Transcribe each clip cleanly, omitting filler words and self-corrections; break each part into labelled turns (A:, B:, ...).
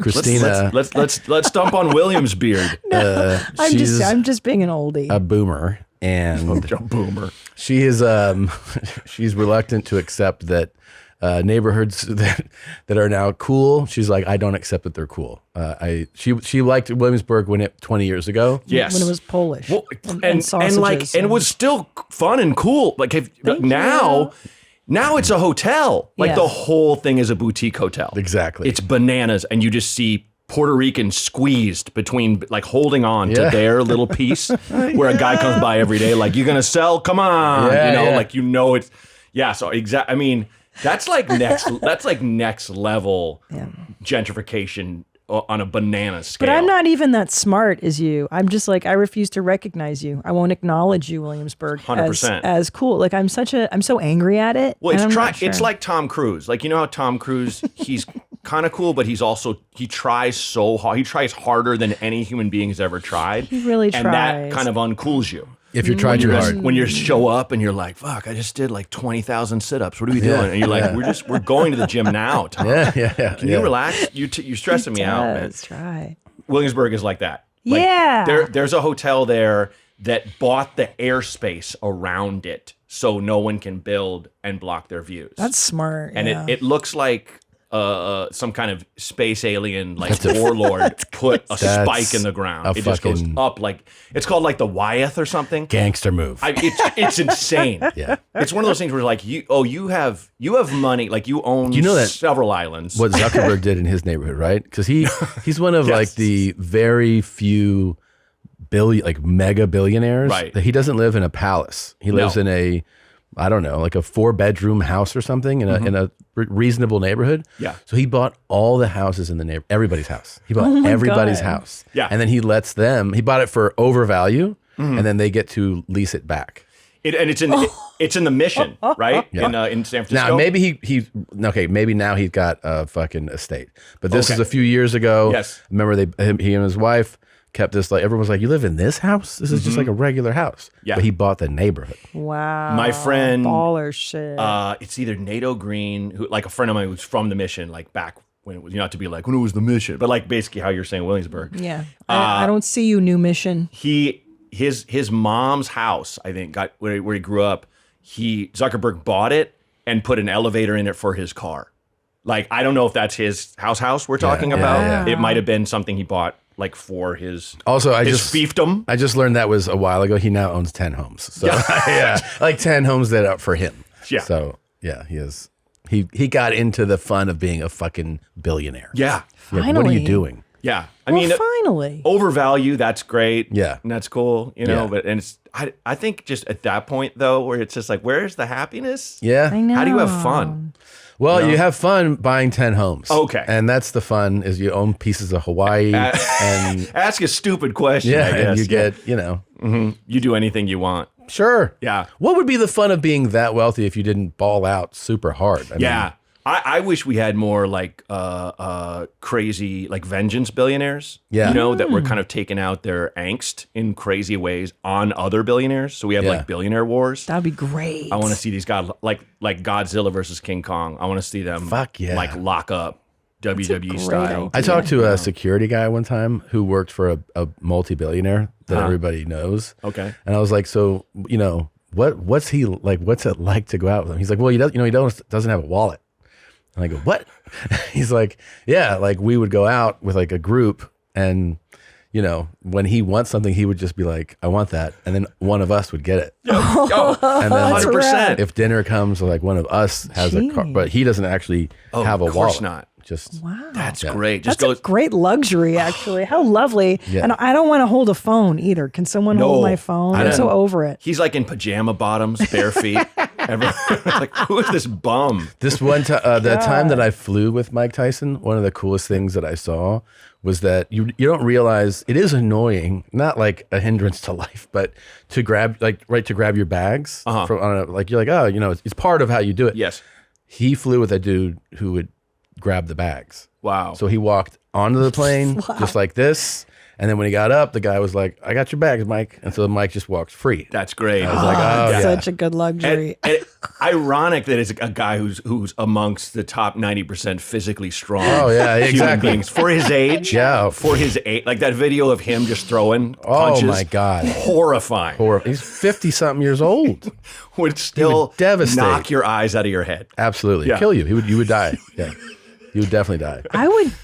A: Christina.
B: Let's dump on William's beard.
C: I'm just being an oldie.
A: A boomer, and
B: A boomer.
A: she is she's reluctant to accept that neighborhoods that are now cool. She's like, I don't accept that they're cool. She liked Williamsburg 20 years ago.
B: Yes,
C: when it was Polish.
B: Well,
C: and sausages.
B: and it was still fun and cool. Like now it's a hotel. Like the whole thing is a boutique hotel.
A: Exactly.
B: It's bananas, and you just see Puerto Ricans squeezed between, like, holding on to their little piece, where a guy comes by every day, like, you gonna sell? Come on, like, it's so exactly. I mean, that's like next level gentrification on a banana scale.
C: But I'm not even that smart as you. I'm just like, I refuse to recognize you. I won't acknowledge you, Williamsburg,
B: 100%.
C: as cool. Like, I'm so angry at it.
B: Well, it's like Tom Cruise. Like, you know how Tom Cruise, he's kind of cool, but he tries so hard. He tries harder than any human being has ever tried.
C: He really tries.
B: And that kind of uncools you.
A: If you try too hard.
B: When you show up and you're like, fuck, I just did like 20,000 sit-ups. What are we doing? And you're like, we're going to the gym now, Tom. Can you relax? You're stressing me out, man.
C: That's right.
B: Williamsburg is like that. There's a hotel there that bought the airspace around it so no one can build and block their views.
C: That's smart.
B: And it looks like some kind of space alien, like, warlord put a spike in the ground. It just goes up, like, it's called like the Wyeth or something.
A: Gangster move.
B: It's insane. It's one of those things where, like, you have money, like, you own several islands.
A: What Zuckerberg did in his neighborhood, right? Because he's one of like the very few mega billionaires.
B: Right.
A: That he doesn't live in a palace. He lives in a, I don't know, like a 4-bedroom house or something in a reasonable neighborhood.
B: Yeah.
A: So he bought all the houses in the neighborhood, everybody's house. He bought everybody's house.
B: Yeah.
A: And then he lets them, he bought it for overvalue, and then they get to lease it back.
B: It's in the Mission, right? Yeah. In San Francisco.
A: Now maybe maybe now he's got a fucking estate. But this is a few years ago.
B: Yes.
A: Remember he and his wife kept this, like, everyone's like, you live in this house? This is just like a regular house. Yeah. But he bought the neighborhood.
C: Wow.
B: My friend,
C: baller shit.
B: It's either Nato Green, who, like, a friend of mine who's from the Mission, like, back when it was, not to be like, when it was the Mission, but, like, basically how you're saying Williamsburg.
C: Yeah. I don't see you, New Mission.
B: His mom's house, I think, got where he grew up. Zuckerberg bought it and put an elevator in it for his car. Like, I don't know if that's his house we're talking about. Yeah. It might have been something he bought, like, for his fiefdom.
A: I just learned that was a while ago. He now owns 10 homes. So like 10 homes that are for him. Yeah. So he got into the fun of being a fucking billionaire.
B: Yeah.
C: Finally.
A: What are you doing?
B: Yeah.
C: I mean, finally.
B: Overvalue, that's great.
A: Yeah.
B: And that's cool, but I think just at that point, though, where it's just like, where's the happiness?
A: Yeah.
C: I know.
B: How do you have fun?
A: Well, you have fun buying 10 homes.
B: Okay.
A: And that's the fun, is you own pieces of Hawaii. And
B: ask a stupid question, I guess.
A: And you get,
B: You do anything you want.
A: Sure.
B: Yeah.
A: What would be the fun of being that wealthy if you didn't ball out super hard? I mean,
B: I wish we had more, like, crazy, like, vengeance billionaires.
A: Yeah.
B: That were kind of taking out their angst in crazy ways on other billionaires. So we have like Billionaire Wars.
C: That'd be great.
B: I want to see these guys like Godzilla versus King Kong. I want to see them like lock up WWE style.
C: idea.
A: I talked to a security guy one time who worked for a multi-billionaire that everybody knows.
B: Okay.
A: And I was like, so, what's he like? What's it like to go out with him? He's like, well, he doesn't have a wallet. And I go, what? He's like, yeah, like we would go out with like a group, and when he wants something, he would just be like, I want that. And then one of us would get it. And then
B: 100%.
A: if dinner comes, like one of us has a car, but he doesn't actually have a wallet. Of course
B: not.
A: Just
C: wow,
B: that's great.
C: That's a great luxury, actually. How lovely.
A: Yeah.
C: And I don't want to hold a phone either. Can someone hold my phone? I'm so over it.
B: He's like in pajama bottoms, bare feet. Like, who is this bum?
A: This one time, the time that I flew with Mike Tyson, one of the coolest things that I saw was that you don't realize it is annoying, not like a hindrance to life, but to grab your bags. You're like, oh, it's part of how you do it.
B: Yes.
A: He flew with a dude who would grab the bags.
B: Wow.
A: So he walked onto the plane just like this, And then when he got up, the guy was like, "I got your bags, Mike." And so Mike just walked free.
B: That's great.
A: I was like, "Oh, yeah."
C: Such a good luxury.
B: And ironic that it's a guy who's amongst the top 90% physically strong.
A: Oh yeah,
B: human
A: exactly.
B: beings for his age.
A: Yeah.
B: For his age, like that video of him just throwing punches.
A: Oh my God.
B: Horrifying.
A: He's 50-something years old.
B: Would still
A: devastate.
B: knock your eyes out of your head.
A: Absolutely.
B: Yeah.
A: Kill you. You would die. Yeah. You would definitely die.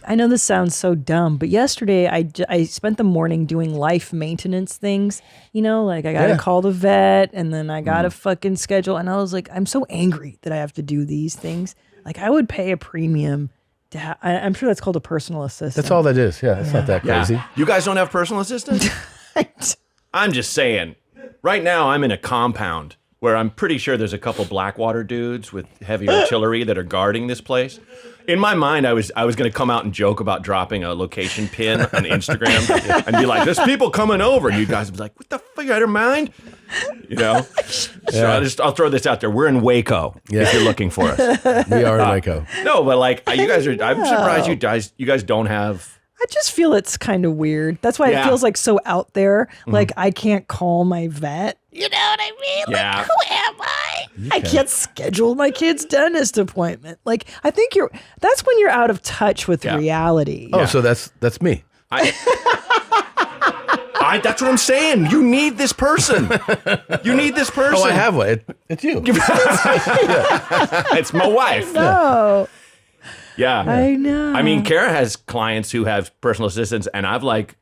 C: I know this sounds so dumb, but yesterday I spent the morning doing life maintenance things. You know, like I got to call the vet and then I got to fucking schedule. And I was like, I'm so angry that I have to do these things. Like I would pay a premium to I'm sure that's called a personal assistant.
A: That's all that is. Yeah. It's not that crazy.
B: Yeah. You guys don't have personal assistants? I'm just saying. Right now, I'm in a compound where I'm pretty sure there's a couple Blackwater dudes with heavy artillery that are guarding this place. In my mind, I was going to come out and joke about dropping a location pin on Instagram and be like, "There's people coming over," and you guys would be like, "What the fuck? You out of your mind?" You know. So I'll throw this out there. We're in Waco. If you're looking for us,
A: We are in Waco.
B: no, but like you guys are. I'm surprised you guys don't have.
C: I just feel it's kind of weird. That's why it feels like so out there. Like I can't call my vet. You know what I mean?
B: Yeah.
C: Like, who am I? I can't schedule my kid's dentist appointment. Like I think that's when you're out of touch with reality.
A: Oh, so that's me.
B: That's what I'm saying. You need this person. You need this person.
A: Oh, I have one. It's you.
B: It's my wife.
C: Oh,
B: Yeah.
C: I know.
B: I mean, Kara has clients who have personal assistants, and I've like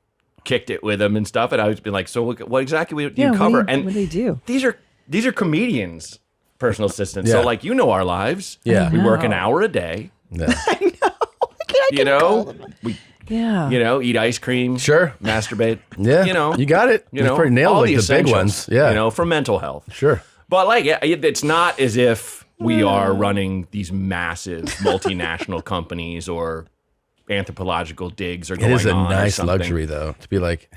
B: kicked it with them and stuff, and I've been like, "So what exactly do you cover?"
C: What do they do?
B: These are comedians, personal assistants. So
A: Yeah.
B: like, you know our lives.
A: Yeah.
B: We work an hour a day.
A: Yeah.
B: You know, we
C: Yeah.
B: eat ice cream.
A: Sure.
B: Masturbate.
A: Yeah.
B: You know,
A: You got it.
B: You know,
A: pretty nailed
B: all
A: like the big
B: essentials,
A: ones. Yeah.
B: You know, for mental health.
A: Sure.
B: But like, it's not as if we are running these massive multinational companies or anthropological digs are
A: It
B: going on.
A: is a
B: or
A: nice
B: something.
A: luxury though to be like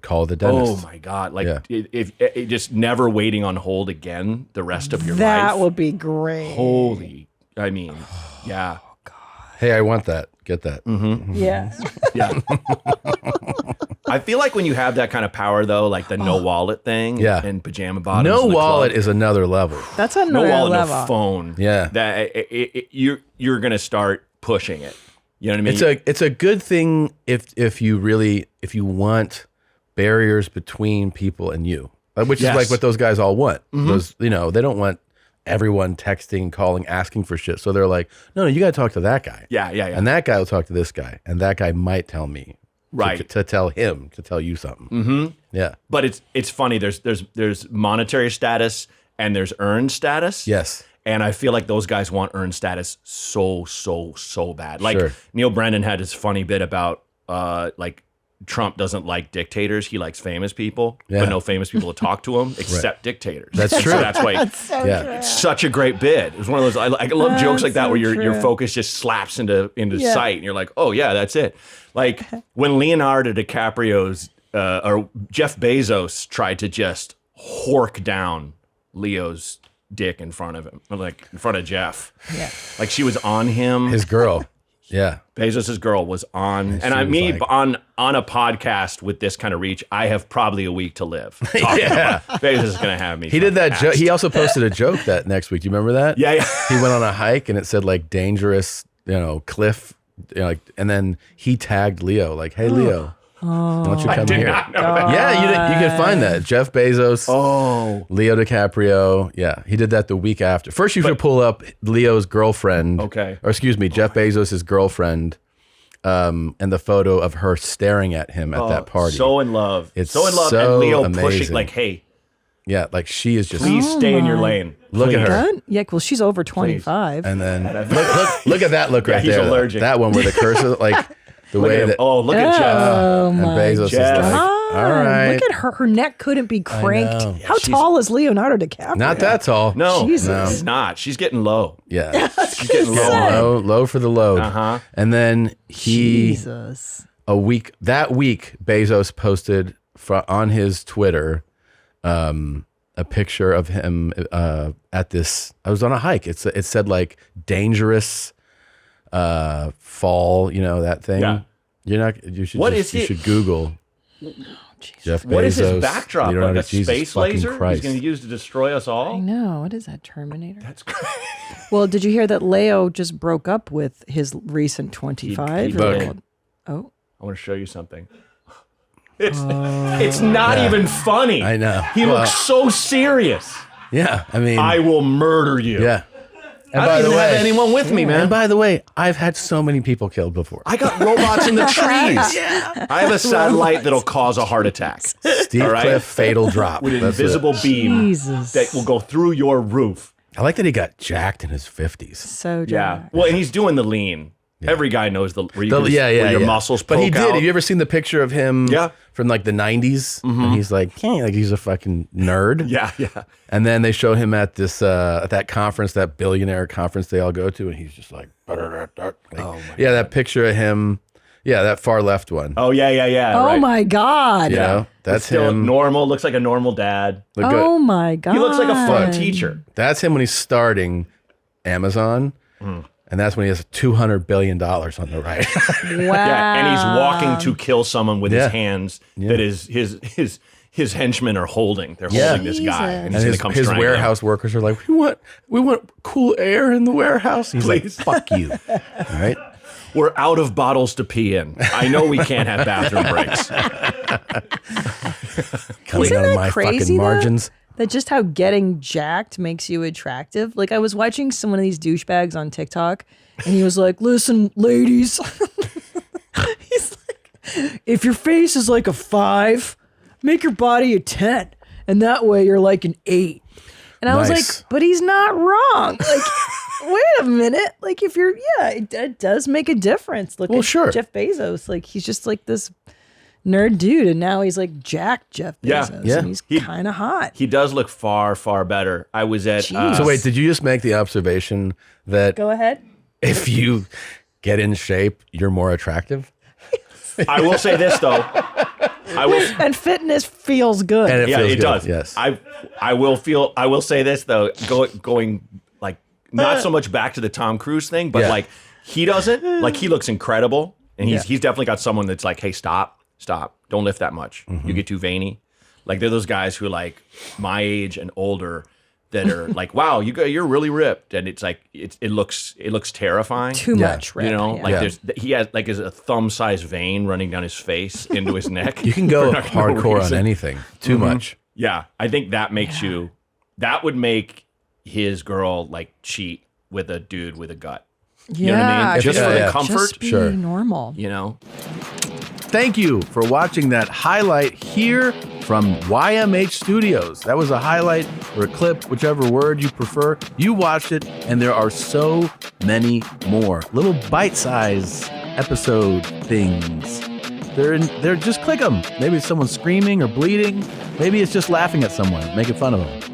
A: call the
B: Oh
A: dentist.
B: my God. Like
A: Yeah.
B: if just never waiting on hold again the rest of your
C: That
B: life.
C: would be great.
B: Holy, I mean, yeah.
A: Hey, I want that. Get that.
C: Yeah.
B: Yeah. I feel like when you have that kind of power though, like the no wallet thing
A: Yeah.
B: and pajama bottoms.
A: No
B: in the
A: wallet
B: club,
A: is another level.
C: That's
B: no
C: another
B: wallet,
C: level.
B: no phone.
A: Yeah.
B: That you're gonna start pushing it. You know what I mean?
A: It's a good thing if you want barriers between people and you, which
B: Yes.
A: is like what those guys all want. Those they don't want everyone texting, calling, asking for shit. So they're like, no, you got to talk to that guy.
B: Yeah.
A: And that guy will talk to this guy, and that guy might tell me
B: Right.
A: to tell him to tell you something. Mm-hmm. Yeah.
B: But it's funny. There's monetary status and there's earned status.
A: Yes.
B: And I feel like those guys want earned status so bad. Like
A: Sure.
B: Neil Brennan had this funny bit about like Trump doesn't like dictators. He likes famous people, but no famous people to talk to him except dictators.
A: That's true.
B: So that's why
A: Yeah.
B: it's such a great bit. It's one of those I love jokes like that where your focus just slaps into sight and you're like, oh yeah, that's it. Like when Leonardo DiCaprio's or Jeff Bezos tried to just hork down Leo's dick in front of him, like in front of Jeff.
C: Yeah.
B: Like she was on him.
A: His girl. Yeah.
B: Bezos' girl was on, and
A: she
B: I
A: was
B: mean,
A: like-
B: on a podcast with this kind of reach, I have probably a week to live.
A: Yeah.
B: Bezos is gonna have me.
A: He did that joke.
B: axed.
A: He also posted a joke that next week. Do you remember that?
B: Yeah.
A: He went on a hike and it said like dangerous, cliff, like, and then he tagged Leo, like, hey Leo, why don't you come
B: Did
A: here?
B: not know that.
A: Yeah, you can find that. Jeff Bezos, Leo DiCaprio. Yeah, he did that the week after. First, you should pull up Leo's girlfriend.
B: Okay.
A: Or excuse me, Jeff Bezos' girlfriend, and the photo of her staring at him at that party.
B: So in love.
A: It's
B: so in love,
A: so
B: and Leo
A: amazing.
B: pushing like, hey,
A: Yeah, like she is just
B: please stay in your lane.
A: look at her.
C: Done? Yeah, well, she's over 25.
A: And then look at that look right
B: he's
A: there.
B: allergic.
A: That one where the cursor, like the
B: Look
A: way
B: at him.
A: that
B: Oh, look at Jeff.
C: Oh
A: and
C: my
A: Bezos
B: Jeff.
A: is like,
C: God.
A: all right,
C: Look at her. Her neck couldn't be cranked.
A: know.
C: How tall is Leonardo DiCaprio?
A: not that tall.
B: No,
C: Jesus.
B: she's not. She's getting low.
A: Yeah,
B: She's getting low.
A: low for the load.
B: Uh-huh.
A: And then
C: Jesus.
A: that week, Bezos posted on his Twitter a picture of him at this. I was on a hike. It said like dangerous fall. You know that thing.
B: Yeah.
A: You're not. You should.
B: What
A: just,
B: is
A: you
B: he-
A: should Google. Jeff Bezos.
B: What is his backdrop?
A: Leonardo,
B: Like a
A: Jesus
B: space
A: fucking
B: laser
A: Christ.
B: he's going to use to destroy us all?
C: I know. What is that, Terminator?
B: That's great.
C: Well, did you hear that Leo just broke up with his recent 25-year-old? Oh.
B: I want to show you something. It's not even funny.
A: I know.
B: He looks so serious.
A: Yeah, I mean,
B: I will murder you.
A: yeah. And
B: I
A: by
B: don't
A: the
B: even have
A: way,
B: anyone with me, man.
A: And by the way, I've had so many people killed before.
B: I got robots in the trees. I have a satellite that'll cause a heart attack.
A: Steep
B: all right?
A: cliff, fatal drop.
B: With an
A: That's it.
B: invisible beam
C: Jesus.
B: that will go through your roof.
A: I like that he got jacked in his 50s.
C: So
B: Yeah.
C: dramatic.
B: Well, and he's doing the lean. Every guy knows where your muscles poke
A: But he did.
B: out.
A: Have you ever seen the picture of him from like the 90s? And he's like he's a fucking nerd.
B: Yeah.
A: And then they show him at this at that conference, that billionaire conference they all go to, and he's just like, that picture of him. Yeah, that far left one.
B: Oh, yeah.
C: Oh
B: right.
C: my God.
A: You know, that's
B: Still
A: him.
B: normal. Looks like a normal dad.
A: Look good.
C: Oh my God.
B: He looks like a fun teacher.
A: That's him when he's starting Amazon. And that's when he has $200 billion on the right.
C: Wow.
B: Yeah, and he's walking to kill someone with his hands that is his henchmen are holding. They're holding this guy, and he's
A: And
B: going to come
A: his
B: strangle him.
A: warehouse workers are like, we want cool air in the warehouse. He's like, fuck you. All right.
B: We're out of bottles to pee in. I know we can't have bathroom breaks.
A: Coming
C: Isn't
A: out of
C: that
A: my
C: crazy,
A: fucking
C: though?
A: margins.
C: That just how getting jacked makes you attractive. Like I was watching some of these douchebags on TikTok, and he was like, "Listen, ladies," he's like, "if your face is like a 5, make your body a 10, and that way you're like an 8." And I was
A: Nice.
C: like, "But he's not wrong." Like, wait a minute. Like if you're, it does make a difference. Look at
A: sure.
C: Jeff Bezos. Like he's just like this nerd dude, and now he's like Jack Jeff Bezos.
A: Yeah.
C: And he's kind of hot.
B: He does look far, far better. I was at...
A: So wait, did you just make the observation that
C: Go ahead.
A: if you get in shape, you're more attractive?
B: I will say this, though.
C: And fitness feels good.
A: And
B: Yeah,
A: feels
B: it
A: good.
B: does.
A: Yes.
B: I will say this, though. Going like, not so much back to the Tom Cruise thing, but like, he doesn't. Like, he looks incredible. And he's definitely got someone that's like, hey, stop. Don't lift that much. You get too veiny. Like, they're those guys who like my age and older that are like, wow, you're really ripped. And it's like, it looks terrifying.
C: Too much, right?
B: You know, like he has like a thumb-sized vein running down his face into his neck.
A: You can go
B: for no
A: hardcore on
B: reason.
A: anything. Too much.
B: Yeah, I think that makes that would make his girl like cheat with a dude with a gut. You know what I mean? Just for the comfort.
C: Just be normal.
B: You know?
A: Thank you for watching that highlight here from YMH Studios. That was a highlight or a clip, whichever word you prefer. You watched it, and there are so many more little bite-sized episode things. They're just click them. Maybe it's someone screaming or bleeding. Maybe it's just laughing at someone, making fun of them.